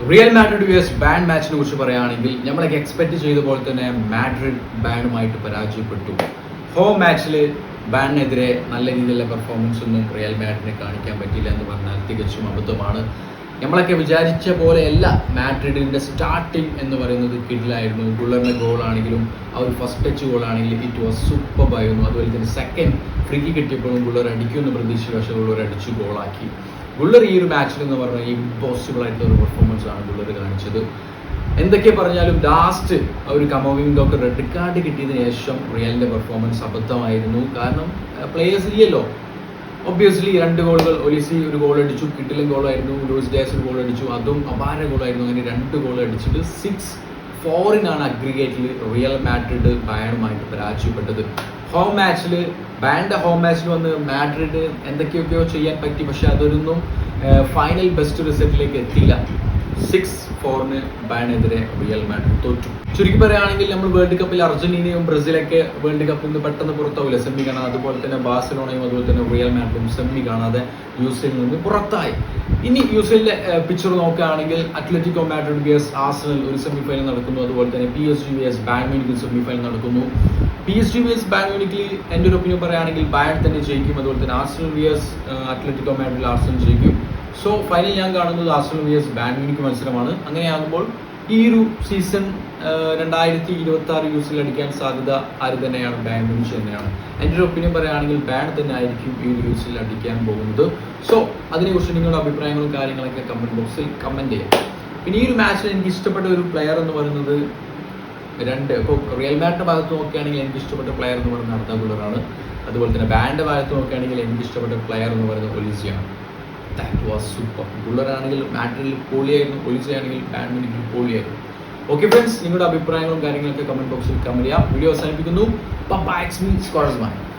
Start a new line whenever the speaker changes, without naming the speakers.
Real Madrid verse ban മാച്ചിനെ കുറിച്ച് പറയുകയാണെങ്കിൽ നമ്മളൊക്കെ എക്സ്പെക്ട് ചെയ്ത പോലെ തന്നെ മാഡ്രിഡ് ബാനുമായിട്ട് പരാജയപ്പെട്ടു. ഹോം മാച്ചിൽ ബാനിനെതിരെ നല്ല രീതിയിലുള്ള പെർഫോമൻസ് ഒന്നും റിയൽ മാഡ്രിഡിനെ കാണിക്കാൻ പറ്റിയില്ല എന്ന് പറഞ്ഞാൽ തികച്ചും അബദ്ധമാണ്. നമ്മളൊക്കെ വിചാരിച്ച പോലെയല്ല മാഡ്രിഡിൻ്റെ സ്റ്റാർട്ടിങ് എന്ന് പറയുന്നത് കിഡിലായിരുന്നു. ഗുള്ളറിൻ്റെ ഗോളാണെങ്കിലും ആ ഒരു ഫസ്റ്റ് ടച്ച് ഗോളാണെങ്കിലും ഇറ്റ് വാസ് സൂപ്പറായിരുന്നു. അതുപോലെ തന്നെ സെക്കൻഡ് ഫ്രീ കിട്ടിയപ്പോഴും ഗുള്ളർ അടിക്കുമെന്ന് പ്രതീക്ഷിച്ചു, പക്ഷേ ഗുള്ളർ അടിച്ചു ഗോളാക്കി. ഗുള്ളർ ഈ ഒരു മാച്ചിൽ എന്ന് പറഞ്ഞാൽ ഇമ്പോസിബിൾ ആയിട്ടുള്ള ഒരു പെർഫോമൻസ് ആണ് ഗുള്ളർ കാണിച്ചത്. എന്തൊക്കെ പറഞ്ഞാലും ലാസ്റ്റ് ഒരു കമോവിംഗൊക്കെ റെഡ് കാർഡ് കിട്ടിയതിന് ശേഷം റിയലിൻ്റെ പെർഫോമൻസ് അബദ്ധമായിരുന്നു. കാരണം പ്ലേയേഴ്സ് ഇല്ലല്ലോ. ഒബ്വിയസ്ലി 2 ഗോളുകൾ, ഒലിസി ഒരു ഗോൾ അടിച്ചു, കിട്ടിലും ഗോളായിരുന്നു, ലൂയിസ് ഡയസ് ഒരു ഗോൾ അടിച്ചു, അതും അപാര ഗോളായിരുന്നു. അങ്ങനെ 2 ഗോൾ അടിച്ചിട്ട് 6-4 അഗ്രിഗേറ്റിൽ റിയൽ മാഡ്രിഡ് ബയണുമായിട്ട് പരാജയപ്പെട്ടത്. ഹോം മാച്ചിൽ ബാൻ്റെ ഹോം മാച്ചിൽ വന്ന് മാഡ്രിഡ് എന്തൊക്കെയൊക്കെയോ ചെയ്യാൻ പറ്റി, പക്ഷെ അതൊന്നും ഫൈനൽ ബെസ്റ്റ് റിസൾട്ടിലേക്ക് എത്തിയില്ല. 6-4 ബാനെതിരെ റിയൽ മാഡ്രിഡ് തോറ്റു. ചുരുക്കി പറയുകയാണെങ്കിൽ നമ്മൾ വേൾഡ് കപ്പിൽ അർജന്റീനയും ബ്രസീലൊക്കെ വേൾഡ് കപ്പിൽ നിന്ന് പെട്ടെന്ന് പുറത്താവില്ല, സെമി കാണാതെ. അതുപോലെ തന്നെ ബാഴ്സലോണയും അതുപോലെ തന്നെ റിയൽ മാഡ്രിഡും സെമി കാണാതെ യുസിയിൽ നിന്ന് പുറത്തായി. ഇനി യുസിയിലെ പിക്ചർ നോക്കുകയാണെങ്കിൽ അത്ലറ്റിക്കോ മാഡ്രിഡ് വേഴ്സ് ആർസണൽ ഒരു സെമി ഫൈനൽ നടക്കുന്നു. അതുപോലെ തന്നെ PSG verse Bayern മ്യൂണിക്കിൽ semi final നടക്കുന്നു. PSG വേഴ്സ് ബായൺ മ്യൂണിക്കിൽ എൻ്റെ ഒരു ഒപ്പീനിയൻ പറയുകയാണെങ്കിൽ ബായൺ തന്നെ ജയിക്കും. അതുപോലെ തന്നെ ആർസണൽ വേഴ്സ് അത്ലറ്റിക്കോ മാഡ്രിഡിൽ ആർസണൽ ജയിക്കും. സോ ഫൈനൽ ഞാൻ കാണുന്നത് ആർസണൽ വേഴ്സ് ബായൺ മ്യൂണിക്ക് മത്സരമാണ്. അങ്ങനെയാകുമ്പോൾ ഈ ഒരു സീസൺ 2026 യുസിൽ അടിക്കാൻ സാധ്യത ആര് തന്നെയാണ്? ബായൺ മ്യൂണിച്ച് തന്നെയാണ്. എൻ്റെ ഒരു ഒപ്പീനിയൻ പറയുകയാണെങ്കിൽ ബായൺ തന്നെ ആയിരിക്കും ഈ ഒരു യുസിൽ അടിക്കാൻ പോകുന്നത്. സോ അതിനെക്കുറിച്ച് നിങ്ങളുടെ അഭിപ്രായങ്ങളും കാര്യങ്ങളൊക്കെ കമൻറ്റ് ബോക്സിൽ കമൻറ്റ് ചെയ്യാം. പിന്നെ ഈ ഒരു മാച്ചിൽ എനിക്ക് ഇഷ്ടപ്പെട്ട ഒരു പ്ലെയർ എന്ന് പറയുന്നത് ഇപ്പോൾ റിയൽ മാഡ്രിഡിൻ്റെ ഭാഗത്ത് നോക്കുകയാണെങ്കിൽ എനിക്ക് ഇഷ്ടപ്പെട്ട പ്ലെയർ എന്ന് പറയുന്നത് അർദ ഗുള്ളറാണ്. അതുപോലെ തന്നെ ബാൻ്റെ ഭാഗത്ത് നോക്കുകയാണെങ്കിൽ എനിക്ക് ഇഷ്ടപ്പെട്ട പ്ലെയർ എന്ന് പറയുന്നത് ഒലിസിയാണ്. That was super. ഗുള്ളറാണെങ്കിൽ മാഡ്രിഡിൽ പൊളിയായിരുന്നു, ഒലിസിയാണെങ്കിൽ ബായൺ മ്യൂണിക്കിൽ പൊളിയായിരുന്നു. ഓക്കെ ഫ്രണ്ട്സ്, നിങ്ങളുടെ അഭിപ്രായങ്ങളും കാര്യങ്ങളൊക്കെ കമൻറ്റ് ബോക്സിൽ കമൻറ്റ് ചെയ്യാം. വീഡിയോ അവസാനിപ്പിക്കുന്നു. ബൈ.